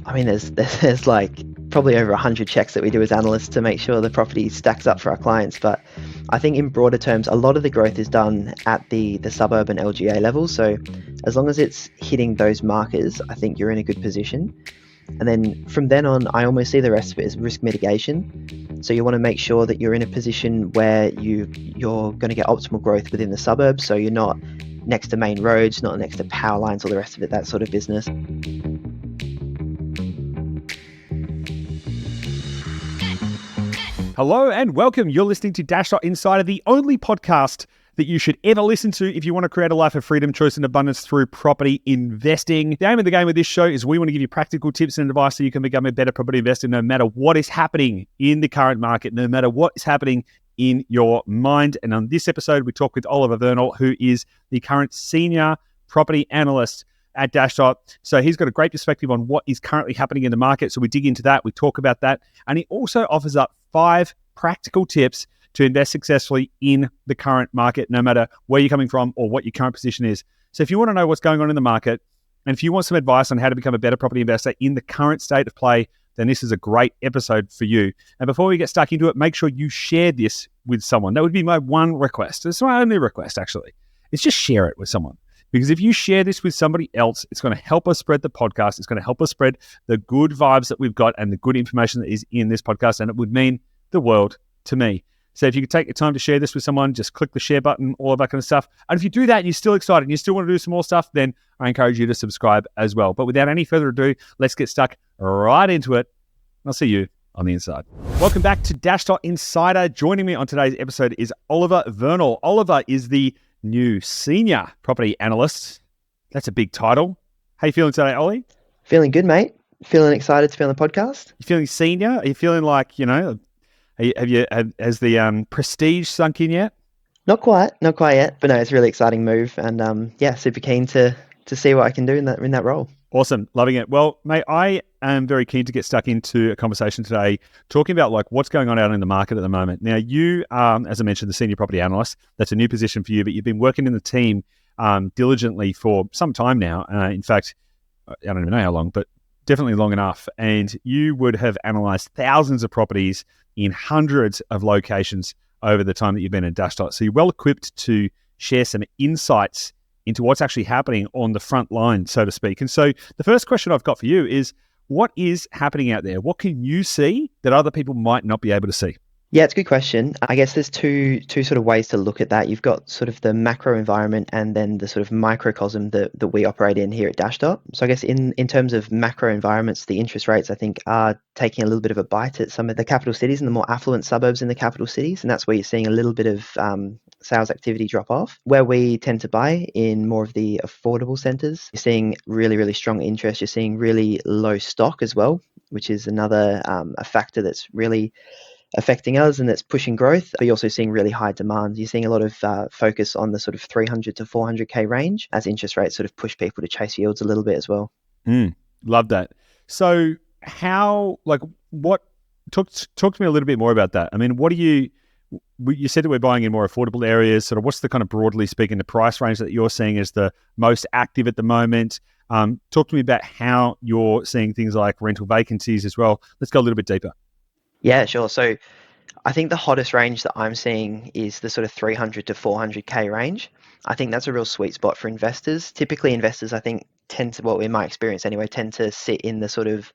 I mean, there's like probably over 100 checks that we do as analysts to make sure the property stacks up for our clients. But I think in broader terms, a lot of the growth is done at the suburb and LGA level. So as long as it's hitting those markers, I think you're in a good position. And then from then on, I almost see the rest of it as risk mitigation. So you want to make sure that you're in a position where you're going to get optimal growth within the suburbs. So you're not next to main roads, not next to power lines, all the rest of it, that sort of business. Hello and welcome. You're listening to Dashdot Insider, the only podcast that you should ever listen to if you want to create a life of freedom, choice, and abundance through property investing. The aim of the game of this show is we want to give you practical tips and advice so you can become a better property investor no matter what is happening in the current market, no matter what is happening in your mind. And on this episode, we talk with Oliver Vernall, who is the current senior property analyst at Dashdot. So he's got a great perspective on what is currently happening in the market. So we dig into that, we talk about that. And he also offers up 5 practical tips to invest successfully in the current market, no matter where you're coming from or what your current position is. So if you want to know what's going on in the market, and if you want some advice on how to become a better property investor in the current state of play, then this is a great episode for you. And before we get stuck into it, make sure you share this with someone. That would be my one request. It's my only request, actually. It's just share it with someone. Because if you share this with somebody else, it's going to help us spread the podcast. It's going to help us spread the good vibes that we've got and the good information that is in this podcast. And it would mean the world to me. So if you could take the time to share this with someone, just click the share button, all of that kind of stuff. And if you do that and you're still excited and you still want to do some more stuff, then I encourage you to subscribe as well. But without any further ado, let's get stuck right into it. I'll see you on the inside. Welcome back to Dashdot Insider. Joining me on today's episode is Oliver Vernall. Oliver is the new senior property analyst. That's a big title. How you feeling today, Ollie? Feeling good, mate. Feeling excited to be on the podcast. You feeling senior? Are you feeling like, has the prestige sunk in yet? Not quite yet, but no, it's a really exciting move, and super keen to see what I can do in that role. Awesome, loving it. Well, mate, I am very keen to get stuck into a conversation today, talking about like what's going on out in the market at the moment. Now, you, as I mentioned, the senior property analyst. That's a new position for you, but you've been working in the team diligently for some time now. In fact, I don't even know how long, but definitely long enough. And you would have analysed thousands of properties in hundreds of locations over the time that you've been at Dashdot. So you're well equipped to share some insights into what's actually happening on the front line, so to speak. And so the first question I've got for you is, what is happening out there? What can you see that other people might not be able to see? Yeah, it's a good question. I guess there's two sort of ways to look at that. You've got sort of the macro environment and then the sort of microcosm that we operate in here at Dashdot. So I guess in terms of macro environments, the interest rates, I think, are taking a little bit of a bite at some of the capital cities and the more affluent suburbs in the capital cities. And that's where you're seeing a little bit of sales activity drop off. Where we tend to buy in more of the affordable centres, you're seeing really, really strong interest. You're seeing really low stock as well, which is another a factor that's really affecting us and that's pushing growth. But you're also seeing really high demand. You're seeing a lot of focus on the sort of 300 to 400k range as interest rates sort of push people to chase yields a little bit as well. Love that. So talk to me a little bit more about that. I mean, you said that we're buying in more affordable areas. Sort of what's the kind of, broadly speaking, the price range that you're seeing as the most active at the moment? Talk to me about how you're seeing things like rental vacancies as well. Let's go a little bit deeper. Yeah, sure. So I think the hottest range that I'm seeing is the sort of 300 to 400k range. I think that's a real sweet spot for investors. Typically investors, I think, tend to, well, in my experience anyway, tend to sit in the sort of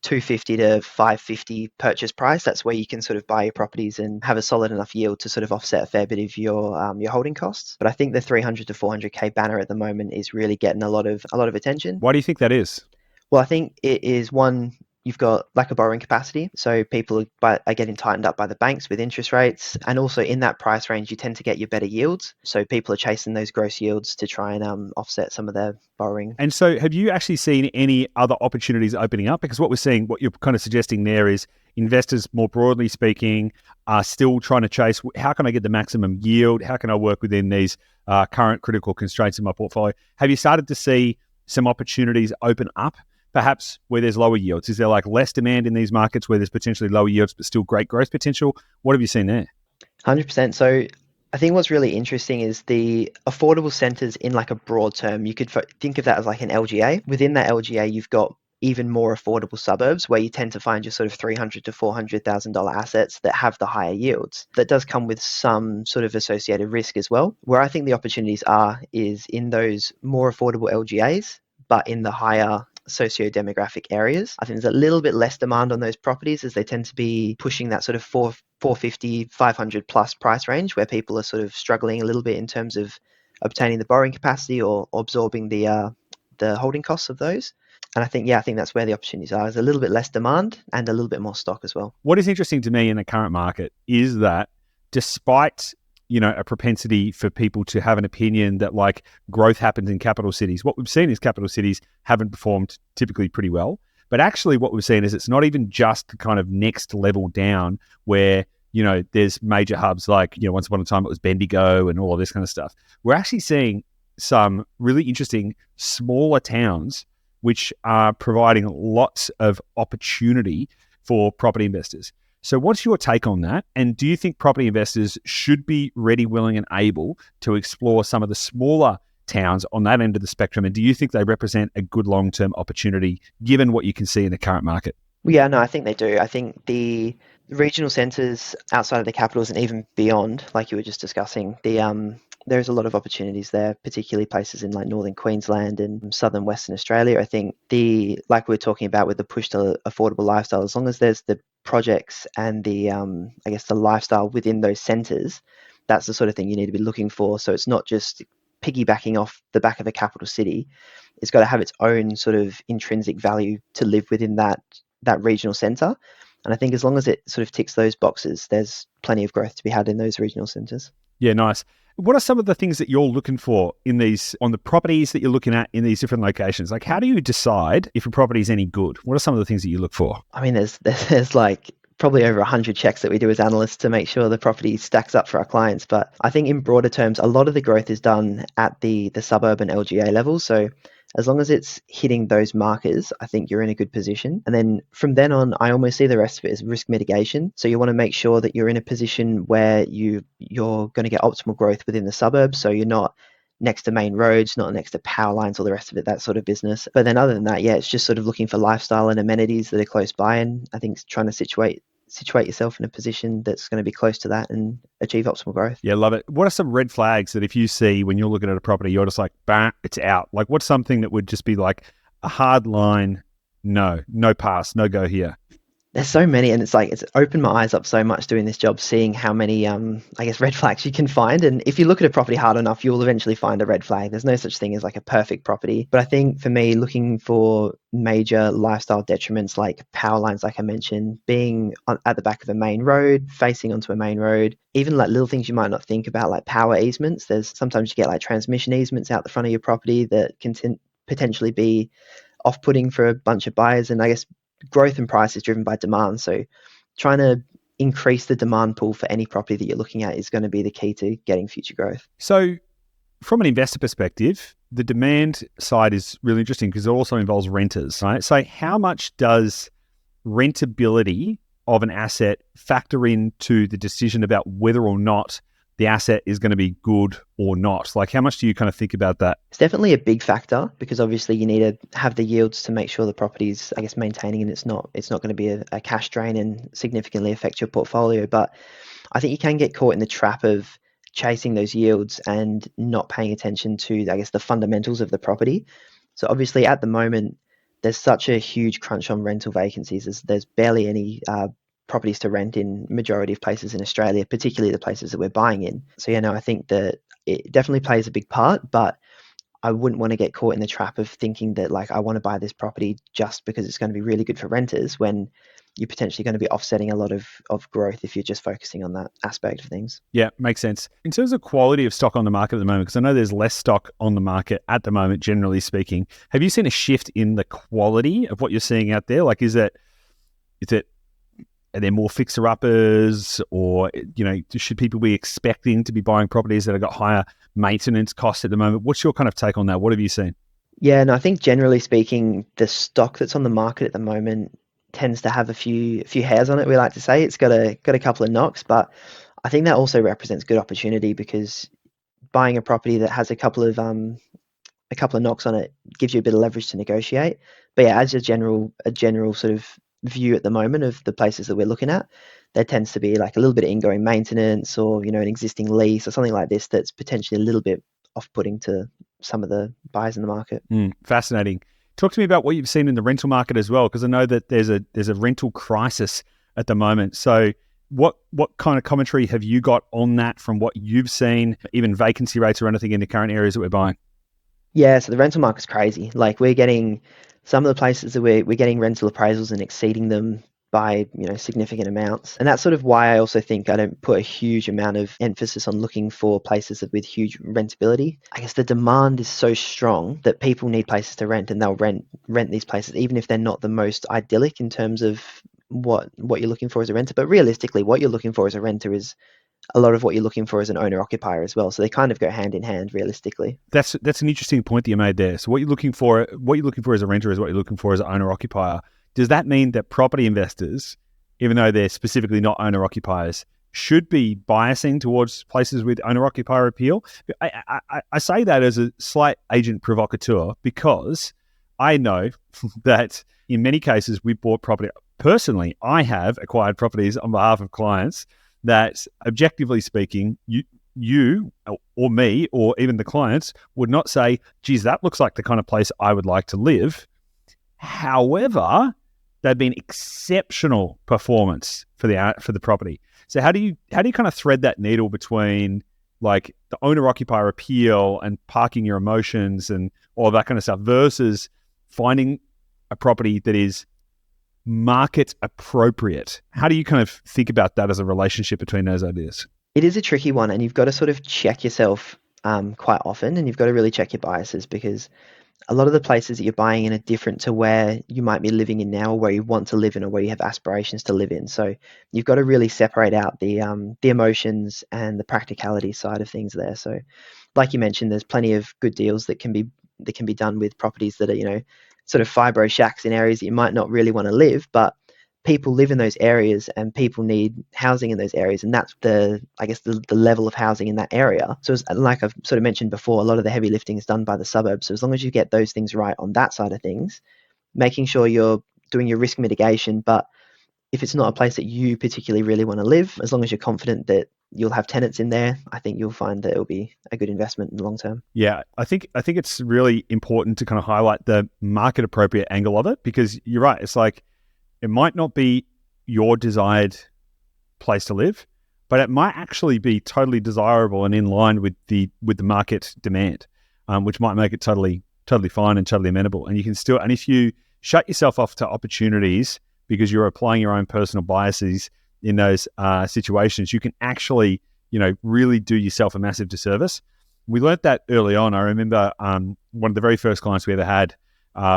250 to 550 purchase price. That's where you can sort of buy your properties and have a solid enough yield to sort of offset a fair bit of your holding costs. But I think the 300 to 400k banner at the moment is really getting a lot of attention. Why do you think that is? Well, I think it is one. You've got lack of borrowing capacity. So people are getting tightened up by the banks with interest rates. And also in that price range, you tend to get your better yields. So people are chasing those gross yields to try and offset some of their borrowing. And so have you actually seen any other opportunities opening up? Because what we're seeing, what you're kind of suggesting there is investors, more broadly speaking, are still trying to chase, how can I get the maximum yield? How can I work within these current critical constraints in my portfolio? Have you started to see some opportunities open up? Perhaps where there's lower yields? Is there like less demand in these markets where there's potentially lower yields but still great growth potential? What have you seen there? 100%. So I think what's really interesting is the affordable centres in like a broad term. You could think of that as like an LGA. Within that LGA, you've got even more affordable suburbs where you tend to find your sort of $300,000 to $400,000 assets that have the higher yields. That does come with some sort of associated risk as well. Where I think the opportunities are is in those more affordable LGAs, but in the higher socio-demographic areas. I think there's a little bit less demand on those properties as they tend to be pushing that sort of 450, 500 plus price range where people are sort of struggling a little bit in terms of obtaining the borrowing capacity or absorbing the holding costs of those. And I think that's where the opportunities are. There's a little bit less demand and a little bit more stock as well. What is interesting to me in the current market is that despite a propensity for people to have an opinion that like growth happens in capital cities, what we've seen is capital cities haven't performed typically pretty well. But actually what we've seen is it's not even just the kind of next level down where there's major hubs like, once upon a time it was Bendigo and all of this kind of stuff. We're actually seeing some really interesting smaller towns which are providing lots of opportunity for property investors. So what's your take on that? And do you think property investors should be ready, willing, and able to explore some of the smaller towns on that end of the spectrum? And do you think they represent a good long-term opportunity given what you can see in the current market? Well, yeah, no, I think they do. I think the regional centres outside of the capitals and even beyond, like you were just discussing, there's a lot of opportunities there, particularly places in like northern Queensland and southern Western Australia. I think like we were talking about with the push to affordable lifestyle, as long as there's the projects and the I guess the lifestyle within those centres, that's the sort of thing you need to be looking for. So it's not just piggybacking off the back of a capital city. It's got to have its own sort of intrinsic value to live within that regional centre. And I think as long as it sort of ticks those boxes, there's plenty of growth to be had in those regional centres. Yeah, nice. What are some of the things that you're looking for on the properties that you're looking at in these different locations? Like, how do you decide if a property is any good? What are some of the things that you look for? I mean, there's like probably over 100 checks that we do as analysts to make sure the property stacks up for our clients. But I think in broader terms, a lot of the growth is done at the suburban LGA level. So as long as it's hitting those markers, I think you're in a good position. And then from then on, I almost see the rest of it as risk mitigation. So you want to make sure that you're in a position where you're going to get optimal growth within the suburbs. So you're not next to main roads, not next to power lines, all the rest of it, that sort of business. But then other than that, yeah, it's just sort of looking for lifestyle and amenities that are close by. And I think trying to situate yourself in a position that's going to be close to that and achieve optimal growth. Yeah, love it. What are some red flags that if you see when you're looking at a property, you're just like, bang, it's out? Like, what's something that would just be like a hard line, no pass, no go here? There's so many, and it's opened my eyes up so much doing this job, seeing how many, I guess, red flags you can find. And if you look at a property hard enough, you'll eventually find a red flag. There's no such thing as like a perfect property. But I think for me, looking for major lifestyle detriments like power lines, like I mentioned, being at the back of a main road, facing onto a main road, even like little things you might not think about, like power easements. There's sometimes you get like transmission easements out the front of your property that can potentially be off-putting for a bunch of buyers. And I guess growth and price is driven by demand. So trying to increase the demand pool for any property that you're looking at is going to be the key to getting future growth. So from an investor perspective, the demand side is really interesting because it also involves renters, right? So how much does rentability of an asset factor into the decision about whether or not the asset is going to be good or not? Like, how much do you kind of think about that? It's definitely a big factor because obviously you need to have the yields to make sure the property's, I guess, maintaining, and it's not going to be a cash drain and significantly affect your portfolio. But I think you can get caught in the trap of chasing those yields and not paying attention to, I guess, the fundamentals of the property. So obviously at the moment, there's such a huge crunch on rental vacancies. There's barely any properties to rent in majority of places in Australia, particularly the places that we're buying in. So yeah, no, I think that it definitely plays a big part, but I wouldn't want to get caught in the trap of thinking that like I want to buy this property just because it's going to be really good for renters when you're potentially going to be offsetting a lot of growth if you're just focusing on that aspect of things. Yeah, makes sense. In terms of quality of stock on the market at the moment, because I know there's less stock on the market at the moment, generally speaking, have you seen a shift in the quality of what you're seeing out there? Like, are there more fixer-uppers, or should people be expecting to be buying properties that have got higher maintenance costs at the moment? What's your kind of take on that? What have you seen? Yeah, no, I think generally speaking, the stock that's on the market at the moment tends to have a few hairs on it. We like to say it's got a couple of knocks, but I think that also represents good opportunity because buying a property that has a couple of a couple of knocks on it gives you a bit of leverage to negotiate. But yeah, as a general sort of view at the moment of the places that we're looking at, there tends to be like a little bit of ingoing maintenance, or an existing lease or something like this that's potentially a little bit off-putting to some of the buyers in the market. Fascinating. Talk to me about what you've seen in the rental market as well, because I know that there's a rental crisis at the moment. So what kind of commentary have you got on that from what you've seen, even vacancy rates or anything in the current areas that we're buying? Yeah, so the rental market's crazy. Like, we're getting some of the places that we're getting rental appraisals and exceeding them by significant amounts. And that's sort of why I also think I don't put a huge amount of emphasis on looking for places with huge rentability. I guess the demand is so strong that people need places to rent, and they'll rent these places even if they're not the most idyllic in terms of what you're looking for as a renter. But realistically, what you're looking for as a renter is a lot of what you're looking for as an owner occupier as well. So they kind of go hand in hand realistically. That's an interesting point that you made there. So what you're looking for as a renter is what you're looking for as an owner occupier. Does that mean that property investors, even though they're specifically not owner occupiers, should be biasing towards places with owner occupier appeal? I say that as a slight agent provocateur, because I know that in many cases we've bought property. Personally, I have acquired properties on behalf of clients that, objectively speaking, you or me or even the clients would not say, geez, that looks like the kind of place I would like to live. However, they've been exceptional performance for the property. So how do you kind of thread that needle between like the owner occupier appeal and parking your emotions and all that kind of stuff versus finding a property that is market appropriate? How do you kind of think about that as a relationship between those ideas? It is a tricky one, and you've got to sort of check yourself quite often, and you've got to really check your biases, because a lot of the places that you're buying in are different to where you might be living in now, or where you want to live in, or where you have aspirations to live in. So you've got to really separate out the emotions and the practicality side of things there. So, like you mentioned, there's plenty of good deals that can be done with properties that are sort of fibro shacks in areas that you might not really want to live, but people live in those areas and people need housing in those areas, and that's the level of housing in that area. So like I've sort of mentioned before, a lot of the heavy lifting is done by the suburbs. So as long as you get those things right on that side of things, making sure you're doing your risk mitigation, but if it's not a place that you particularly really want to live, as long as you're confident that you'll have tenants in there, I think you'll find that it'll be a good investment in the long term. Yeah, I think it's really important to kind of highlight the market appropriate angle of it, because you're right. It's like, it might not be your desired place to live, but it might actually be totally desirable and in line with the market demand, which might make it totally fine and totally amenable. And you can still, and if you shut yourself off to opportunities because you're applying your own personal biases in those situations, you can actually, really do yourself a massive disservice. We learnt that early on. I remember one of the very first clients we ever had,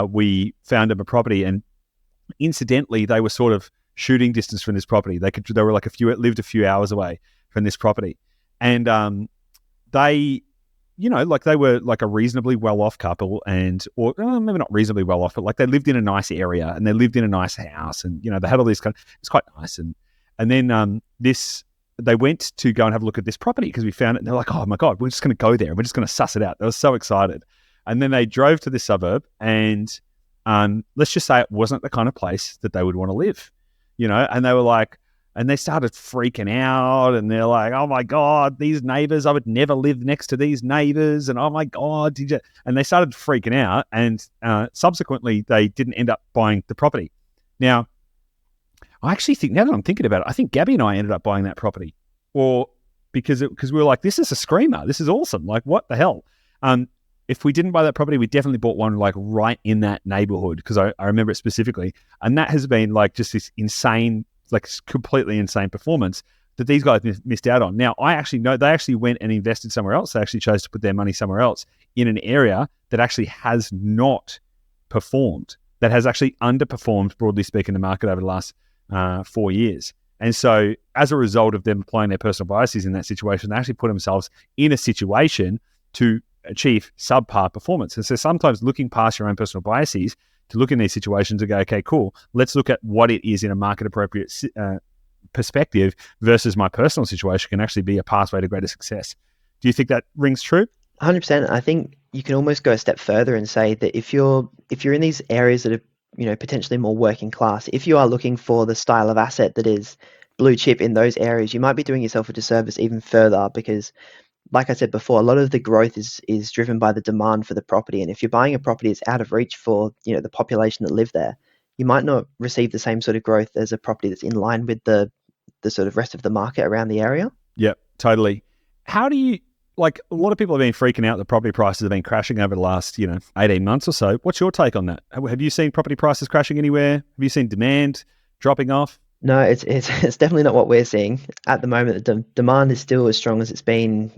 we found them a property, and incidentally, they were sort of shooting distance from this property. They were like lived a few hours away from this property, and they, they were like a reasonably well-off couple, or maybe not reasonably well-off, but like they lived in a nice area and they lived in a nice house, and they had all these it's quite nice, and then they went to go and have a look at this property because we found it, and they're like, oh my god, we're just going to go there and we're just going to suss it out. They were so excited, and then they drove to this suburb, and let's just say it wasn't the kind of place that they would want to live, and they were like, and they started freaking out, and they're like, oh my God, these neighbors, I would never live next to these neighbors. And oh my God, and they started freaking out. And subsequently, they didn't end up buying the property. Now, I actually think, now that I'm thinking about it, I think Gabby and I ended up buying that property, because we were like, this is a screamer. This is awesome. Like, what the hell? If we didn't buy that property, we definitely bought one like right in that neighborhood, because I remember it specifically. And that has been like just this insane, like completely insane performance that these guys missed out on. Now, I actually know they actually went and invested somewhere else. They actually chose to put their money somewhere else in an area that actually has not performed, that has actually underperformed, broadly speaking, the market over the last 4 years. And so as a result of them applying their personal biases in that situation, they actually put themselves in a situation to achieve subpar performance. And so sometimes looking past your own personal biases to look in these situations and go, okay, cool, let's look at what it is in a market appropriate perspective versus my personal situation can actually be a pathway to greater success. Do you think that rings true? 100%. I think you can almost go a step further and say that if you're in these areas that are, potentially more working class, if you are looking for the style of asset that is blue chip in those areas, you might be doing yourself a disservice even further because, like I said before, a lot of the growth is driven by the demand for the property. And if you're buying a property that's out of reach for, the population that live there, you might not receive the same sort of growth as a property that's in line with the sort of rest of the market around the area. Yep, totally. How do you, like, a lot of people have been freaking out that property prices have been crashing over the last, 18 months or so. What's your take on that? Have you seen property prices crashing anywhere? Have you seen demand dropping off? No, it's definitely not what we're seeing at the moment. The demand is still as strong as it's been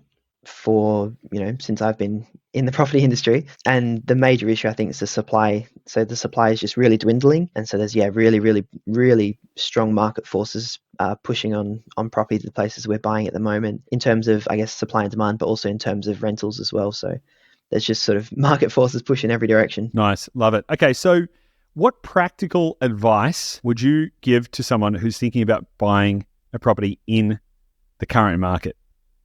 for, since I've been in the property industry. And the major issue, I think, is the supply. So the supply is just really dwindling, and so there's really, really, really strong market forces pushing on property to the places we're buying at the moment in terms of, I guess, supply and demand, but also in terms of rentals as well. So there's just sort of market forces pushing every direction. Nice, love it. Okay, so what practical advice would you give to someone who's thinking about buying a property in the current market?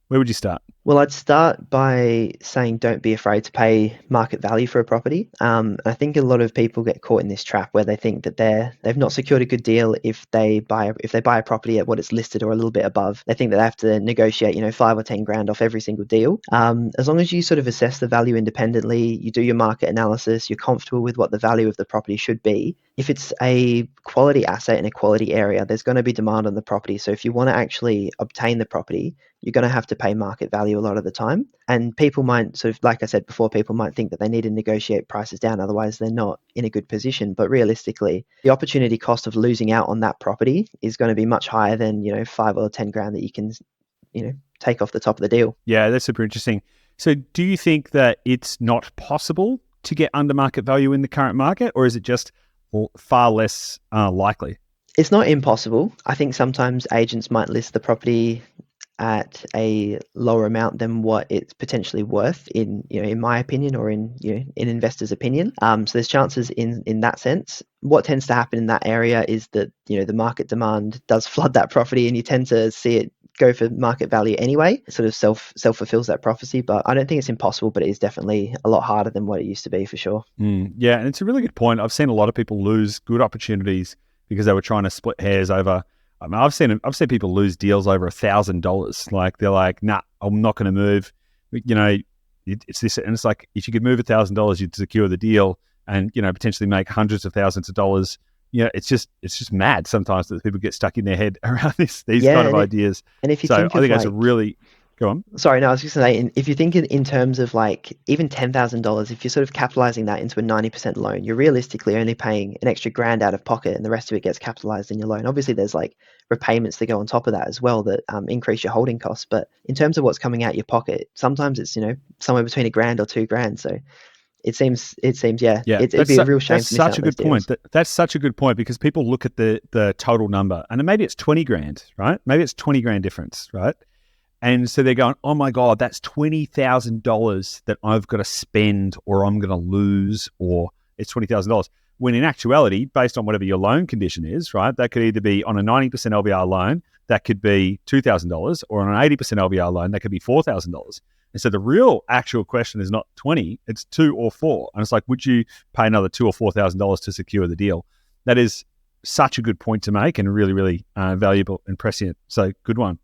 Where would you start? Well, I'd start by saying don't be afraid to pay market value for a property. I think a lot of people get caught in this trap where they think that they've not secured a good deal if they buy a property at what it's listed or a little bit above. They think that they have to negotiate, 5 or 10 grand off every single deal. As long as you sort of assess the value independently, you do your market analysis, you're comfortable with what the value of the property should be. If it's a quality asset in a quality area, there's going to be demand on the property. So if you want to actually obtain the property, you're going to have to pay market value a lot of the time. And people might sort of, like I said before, people might think that they need to negotiate prices down, otherwise they're not in a good position. But realistically, the opportunity cost of losing out on that property is going to be much higher than, 5 or 10 grand that you can, take off the top of the deal. Yeah, that's super interesting. So do you think that it's not possible to get under market value in the current market, or is it just far less likely? It's not impossible. I think sometimes agents might list the property at a lower amount than what it's potentially worth in my opinion, or in investors' opinion. So there's chances in that sense. What tends to happen in that area is that, the market demand does flood that property, and you tend to see it go for market value anyway. It sort of self fulfills that prophecy. But I don't think it's impossible, but it is definitely a lot harder than what it used to be, for sure. Yeah, and it's a really good point. I've seen a lot of people lose good opportunities because they were trying to split hairs over. I mean, I've seen people lose deals over $1,000. Like, they're like, "Nah, I'm not going to move." It's this, and it's like, if you could move $1,000, you'd secure the deal, and potentially make hundreds of thousands of dollars. It's just mad sometimes that people get stuck in their head around these kind of ideas. And if you I think that's a really go on. Sorry, no, I was just going to say, if you think in terms of like even $10,000, if you're sort of capitalizing that into a 90% loan, you're realistically only paying an extra grand out of pocket, and the rest of it gets capitalized in your loan. Obviously, there's like repayments that go on top of that as well that increase your holding costs. But in terms of what's coming out your pocket, sometimes it's somewhere between a grand or 2 grand. So it seems yeah, it'd be a real shame. That's such a good point. That's such a good point, because people look at the total number, and maybe it's 20 grand, right? Maybe it's 20 grand difference, right? And so they're going, oh my God, that's $20,000 that I've got to spend, or I'm going to lose, or it's $20,000. When in actuality, based on whatever your loan condition is, right, that could either be on a 90% LVR loan, that could be $2,000, or on an 80% LVR loan, that could be $4,000. And so the real actual question is not 20, it's 2 or 4. And it's like, would you pay another $2,000 or $4,000 to secure the deal? That is such a good point to make, and really, really valuable and prescient. So good one.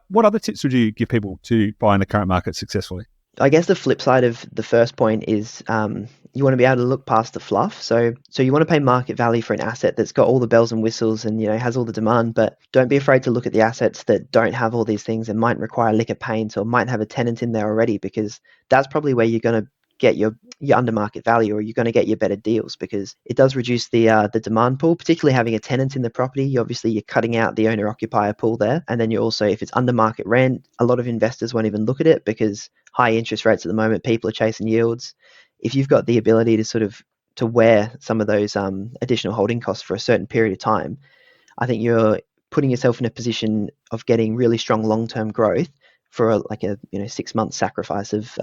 What other tips would you give people to buy in the current market successfully? I guess the flip side of the first point is you want to be able to look past the fluff. So you want to pay market value for an asset that's got all the bells and whistles and has all the demand, but don't be afraid to look at the assets that don't have all these things and might require lick of paint or might have a tenant in there already, because that's probably where you're going to get your under market value, or you're going to get your better deals, because it does reduce the demand pool, particularly having a tenant in the property. You're cutting out the owner occupier pool there, and then you also, if it's under market rent, a lot of investors won't even look at it because high interest rates at the moment, people are chasing yields. If you've got the ability to sort of to wear some of those additional holding costs for a certain period of time, I think you're putting yourself in a position of getting really strong long-term growth for a 6 month sacrifice of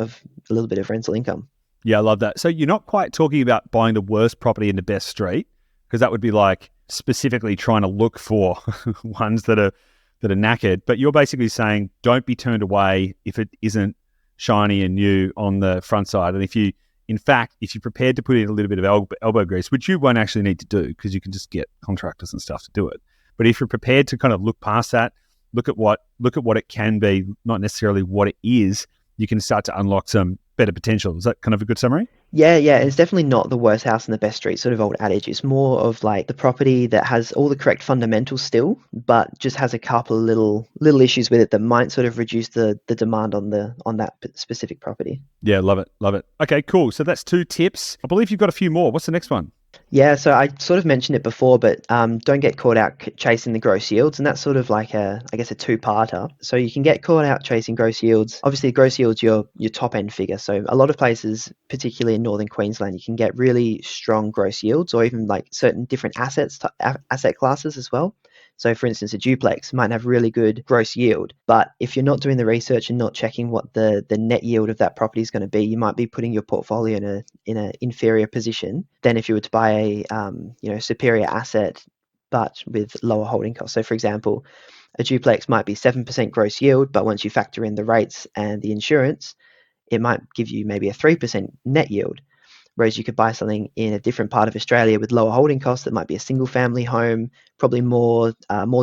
a little bit of rental income. Yeah, I love that. So you're not quite talking about buying the worst property in the best street, because that would be like specifically trying to look for ones that are knackered. But you're basically saying don't be turned away if it isn't shiny and new on the front side. And if you're prepared to put in a little bit of elbow grease, which you won't actually need to do because you can just get contractors and stuff to do it. But if you're prepared to kind of look past that, look at what it can be, not necessarily what it is, you can start to unlock some better potential. Is that kind of a good summary? Yeah, it's definitely not the worst house in the best street sort of old adage. It's more of like the property that has all the correct fundamentals still, but just has a couple of little issues with it that might sort of reduce the demand on that specific property. Yeah, love it. Okay, cool. So that's 2 tips. I believe you've got a few more. What's the next one? Yeah, so I sort of mentioned it before, but don't get caught out chasing the gross yields, and that's sort of like a two-parter. So you can get caught out chasing gross yields. Obviously, gross yields your top end figure. So a lot of places, particularly in northern Queensland, you can get really strong gross yields, or even like certain different asset classes as well. So for instance, a duplex might have really good gross yield, but if you're not doing the research and not checking what the net yield of that property is going to be, you might be putting your portfolio in an inferior position than if you were to buy a superior asset but with lower holding costs. So for example, a duplex might be 7% gross yield, but once you factor in the rates and the insurance, it might give you maybe a 3% net yield. Whereas you could buy something in a different part of Australia with lower holding costs that might be a single family home, probably more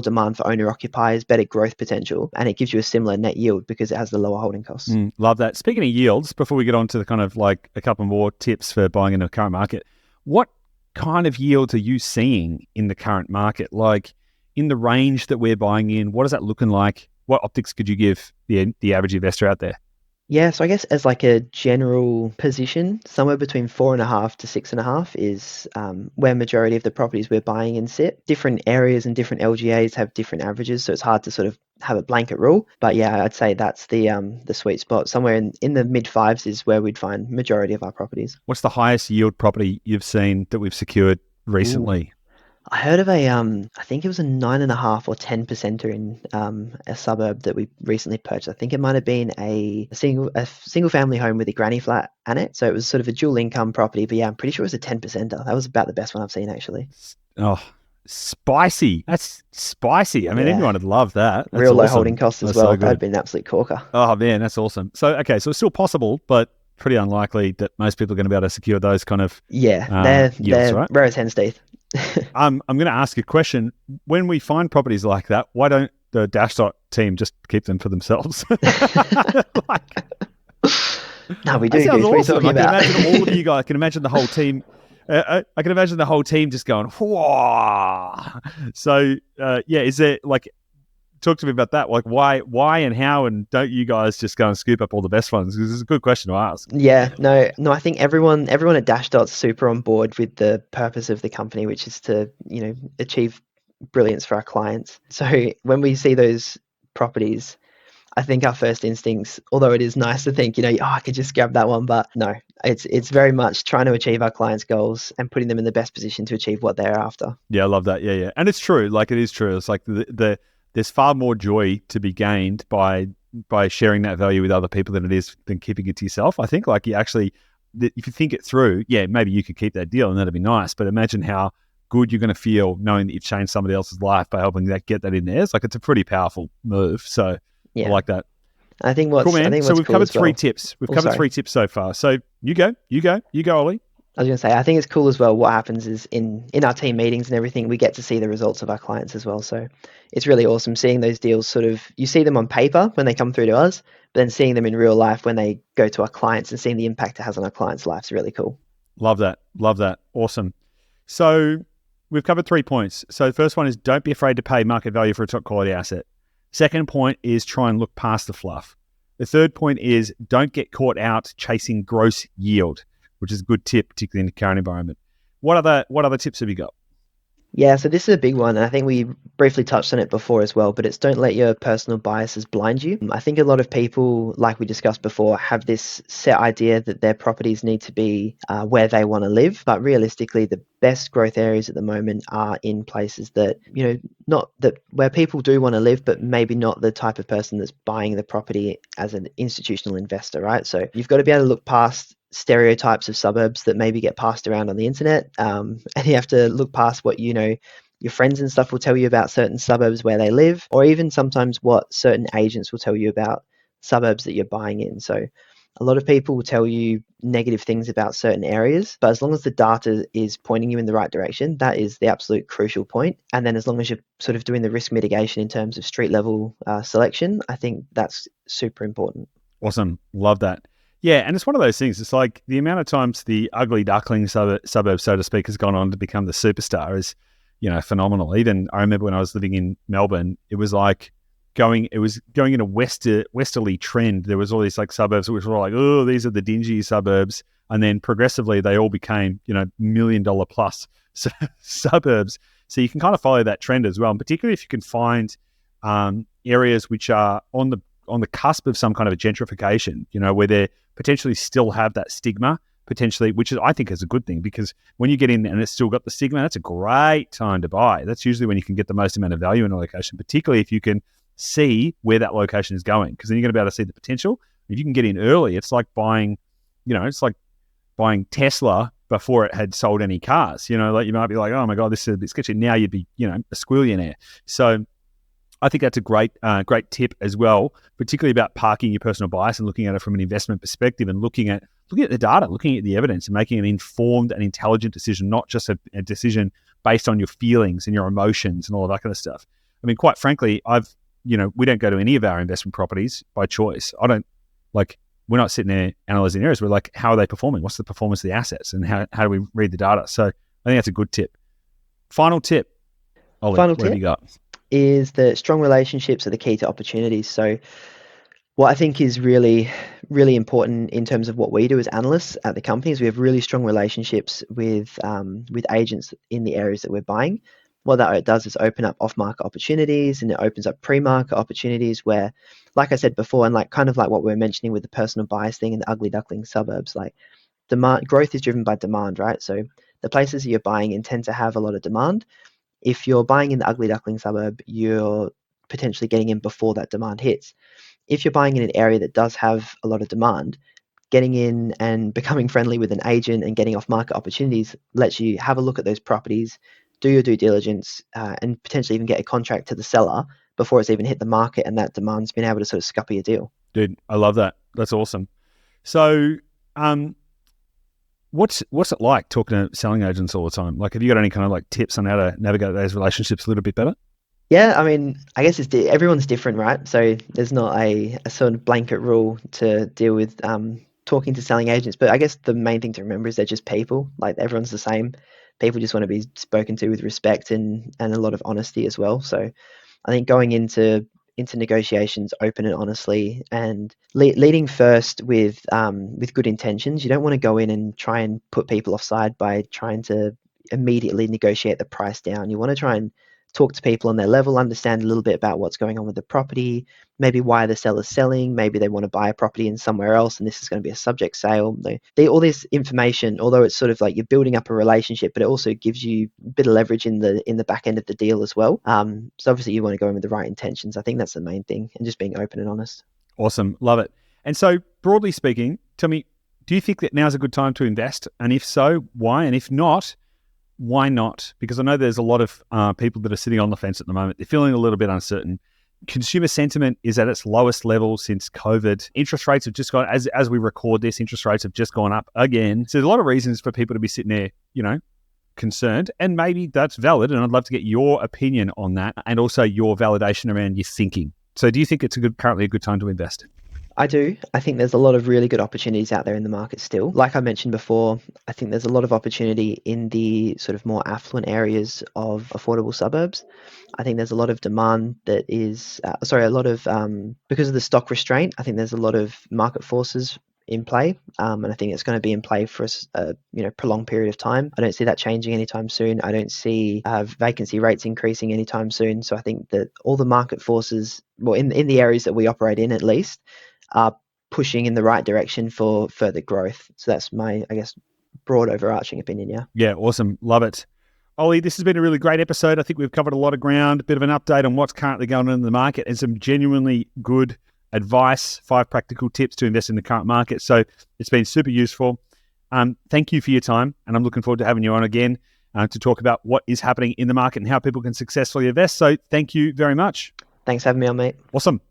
demand for owner occupiers, better growth potential, and it gives you a similar net yield because it has the lower holding costs. Love that. Speaking of yields, before we get on to the kind of like a couple more tips for buying in the current market, what kind of yields are you seeing in the current market? Like in the range that we're buying in, what is that looking like? What optics could you give the average investor out there? Yeah, so I guess as like a general position, somewhere between 4.5 to 6.5 is where majority of the properties we're buying in sit. Different areas and different LGAs have different averages, so it's hard to sort of have a blanket rule. But yeah, I'd say that's the sweet spot. Somewhere in the mid fives is where we'd find majority of our properties. What's the highest yield property you've seen that we've secured recently? I heard of I think it was a 9.5 or 10%er in a suburb that we recently purchased. I think it might have been a single family home with a granny flat annex. So it was sort of a dual income property. But yeah, I'm pretty sure it was a 10%er. That was about the best one I've seen actually. Oh, spicy. That's spicy. I mean, everyone would love that. That's real low awesome. holding costs as well. So that'd been an absolute corker. Oh man, that's awesome. So okay, so it's still possible, but pretty unlikely that most people are going to be able to secure those kind of they're right? rare as hen's teeth. I'm going to ask a question. When we find properties like that, why don't the Dashdot team just keep them for themselves? No, we do. That sounds awesome. I can imagine all of you guys. I can imagine the whole team. I can imagine the whole team just going, whoa. So, is there like, talk to me about that. Like, why and how, and don't you guys just go and scoop up all the best ones? Because it's a good question to ask. Yeah, no. I think everyone at Dashdot's super on board with the purpose of the company, which is to achieve brilliance for our clients. So when we see those properties, I think our first instincts, although it is nice to think, I could just grab that one, but no, it's very much trying to achieve our clients' goals and putting them in the best position to achieve what they're after. Yeah, I love that. Yeah, and it's true. Like it is true. It's like there's far more joy to be gained by sharing that value with other people than keeping it to yourself. I think like if you think it through, yeah, maybe you could keep that deal and that'd be nice. But imagine how good you're going to feel knowing that you've changed somebody else's life by helping get that in theirs. Like it's a pretty powerful move. So yeah. I like that. I think cool, man. So we've covered 3 well. tips. We've covered 3 tips so far. So you go, Ollie. I was going to say, I think it's cool as well. What happens is in our team meetings and everything, we get to see the results of our clients as well. So it's really awesome seeing those deals you see them on paper when they come through to us, but then seeing them in real life when they go to our clients and seeing the impact it has on our clients' lives is really cool. Love that. Awesome. So we've covered 3 points. So the first one is don't be afraid to pay market value for a top quality asset. Second point is try and look past the fluff. The third point is don't get caught out chasing gross yield, which is a good tip, particularly in the current environment. What other tips have you got? Yeah, so this is a big one. And I think we briefly touched on it before as well, but it's don't let your personal biases blind you. I think a lot of people, like we discussed before, have this set idea that their properties need to be where they want to live. But realistically, the best growth areas at the moment are in places that, not that where people do want to live, but maybe not the type of person that's buying the property as an institutional investor, right? So you've got to be able to look past stereotypes of suburbs that maybe get passed around on the internet, and you have to look past what your friends and stuff will tell you about certain suburbs where they live, or even sometimes what certain agents will tell you about suburbs that you're buying in. So a lot of people will tell you negative things about certain areas, but as long as the data is pointing you in the right direction, that is the absolute crucial point. And then as long as you're sort of doing the risk mitigation in terms of street level selection, I think that's super important. Awesome. Love that. Yeah, and it's one of those things. It's like the amount of times the ugly duckling suburb, so to speak, has gone on to become the superstar is, phenomenal. Even I remember when I was living in Melbourne, it was like going in a westerly trend. There was all these like suburbs which were like, oh, these are the dingy suburbs, and then progressively they all became $1 million plus suburbs. So you can kind of follow that trend as well, and particularly if you can find areas which are on the cusp of some kind of a gentrification, where they potentially still have that stigma, potentially, which is, I think, is a good thing, because when you get in and it's still got the stigma, that's a great time to buy. That's usually when you can get the most amount of value in a location, particularly if you can see where that location is going, because then you're going to be able to see the potential. If you can get in early, it's like buying, it's like buying Tesla before it had sold any cars. Like you might be like, oh my God, this is a bit sketchy. Now you'd be, a squillionaire. So I think that's a great tip as well, particularly about parking your personal bias and looking at it from an investment perspective, and looking at the data, looking at the evidence, and making an informed and intelligent decision, not just a decision based on your feelings and your emotions and all of that kind of stuff. I mean, quite frankly, we don't go to any of our investment properties by choice. We're not sitting there analyzing areas. We're like, how are they performing? What's the performance of the assets? And how do we read the data? So I think that's a good tip. Final tip, Ollie, what have you got? Is that strong relationships are the key to opportunities. So what I think is really, really important in terms of what we do as analysts at the company is we have really strong relationships with agents in the areas that we're buying. What that does is open up off-market opportunities, and it opens up pre-market opportunities where, like I said before, and like kind of like what we were mentioning with the personal bias thing and the ugly duckling suburbs, like demand growth is driven by demand, right? So the places that you're buying in tend to have a lot of demand. If you're buying in the ugly duckling suburb, you're potentially getting in before that demand hits. If you're buying in an area that does have a lot of demand, getting in and becoming friendly with an agent and getting off-market opportunities lets you have a look at those properties, do your due diligence, and potentially even get a contract to the seller before it's even hit the market and that demand's been able to sort of scupper your deal. Dude, I love that. That's awesome. So, what's it like talking to selling agents all the time? Like, have you got any kind of like tips on how to navigate those relationships a little bit better? Yeah, I mean, I guess everyone's different, right? So there's not a sort of blanket rule to deal with talking to selling agents. But I guess the main thing to remember is they're just people. Like, everyone's the same. People just want to be spoken to with respect and a lot of honesty as well. So I think going into negotiations open and honestly, and leading first with good intentions. You don't want to go in and try and put people offside by trying to immediately negotiate the price down. You want to try and talk to people on their level, understand a little bit about what's going on with the property, maybe why the seller's selling, maybe they want to buy a property in somewhere else and this is going to be a subject sale. All this information, although it's sort of like you're building up a relationship, but it also gives you a bit of leverage in the back end of the deal as well. So obviously you want to go in with the right intentions. I think that's the main thing, and just being open and honest. Awesome. Love it. And so broadly speaking, tell me, do you think that now's a good time to invest? And if so, why? And if not, why not? Because I know there's a lot of people that are sitting on the fence at the moment. They're feeling a little bit uncertain. Consumer sentiment is at its lowest level since COVID. Interest rates have just gone, as we record this, interest rates have just gone up again. So there's a lot of reasons for people to be sitting there, concerned, and maybe that's valid. And I'd love to get your opinion on that, and also your validation around your thinking. So do you think it's currently a good time to invest? I do. I think there's a lot of really good opportunities out there in the market still. Like I mentioned before, I think there's a lot of opportunity in the sort of more affluent areas of affordable suburbs. I think there's a lot of demand that is, because of the stock restraint, I think there's a lot of market forces in play, and I think it's going to be in play for a prolonged period of time. I don't see that changing anytime soon. I don't see vacancy rates increasing anytime soon. So I think that all the market forces, well, in the areas that we operate in at least, are pushing in the right direction for further growth. So that's my, I guess, broad overarching opinion. Yeah, awesome. Love it. Ollie, this has been a really great episode. I think we've covered a lot of ground, a bit of an update on what's currently going on in the market, and some genuinely good advice, 5 practical tips to invest in the current market. So it's been super useful. Thank you for your time, and I'm looking forward to having you on again to talk about what is happening in the market and how people can successfully invest. So thank you very much. Thanks for having me on, mate. Awesome.